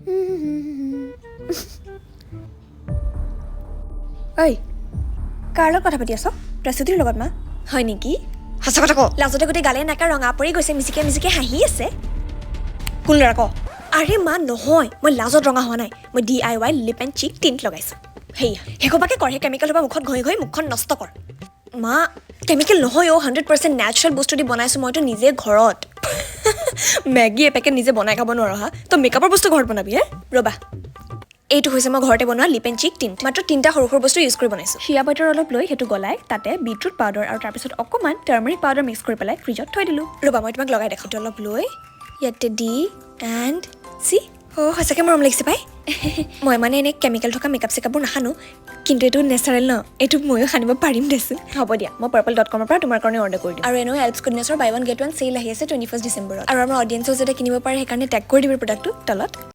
ঐ কাৰ লগত কথা পাতি আছ প্ৰস্তুতিৰ লগত মা হয় নেকি সঁচা কথা ক লাজতে গোটেই গালে নাকা ৰঙা পৰি গৈছে মিচিকে মিচিকে হাঁহি আছে কোন ল'ৰা ক আৰে মা নহয় মই লাজত ৰঙা হোৱা নাই মই DIY লিপ এণ্ড চিক টিণ্ট লগাইছোঁ সেয়া সেইসোপাকে কৰ সেই কেমিকেল সোপা মুখত ঘঁহি ঘঁহি মুখখন নষ্ট কৰ মা কেমিকেল নহয় 100% নেচাৰেল বস্তু দি বনাইছোঁ মইতো নিজে ঘৰত মেগী এপেকেট নিজে বনাই খাব নোৱাৰো হা তই মেকআপৰ বস্তু ঘৰত বনাবি হে ৰ'বা এইটো হৈছে মই ঘৰতে বনোৱা লিপ এণ্ড চিক টিণ্ট মাত্ৰ 3টা সৰু সৰু বস্তু ইউজ কৰি বনাইছোঁ শিয়া বাটাৰ অলপ লৈ সেইটো গলাই তাতে বিটৰুট পাউডাৰ আৰু তাৰপিছত অকণমান টাৰ্মাৰিক পাউডাৰ মিক্স কৰি পেলাই ফ্ৰিজত থৈ দিলোঁ ৰ'বা মই তোমাক লগাই দেখাওঁ অলপ লৈ ইয়াতে দি এণ্ড চি সঁচাকৈ মৰম লাগিছে পাই মই মানে এনে কেমিকেল থকা মেকআপ চেকআপবোৰ নাসানো কিন্তু এইটো নেচাৰেল ন এইটো ময়ো সানিব পাৰিম দেচোন হ'ব দিয়া মই purple.com পৰা তোমাৰ কাৰণে অৰ্ডাৰ কৰি দিম আৰু এনেও এলপছ গুডনেছৰ বাই 1 গেট 1 চেল আহি আছে 21 ডিচেম্বৰত আৰু আমাৰ অডিয়েঞ্চেও যাতে কিনিব পাৰে সেইকাৰণে টেগ কৰি দিবি প্ৰডাক্টটো তলত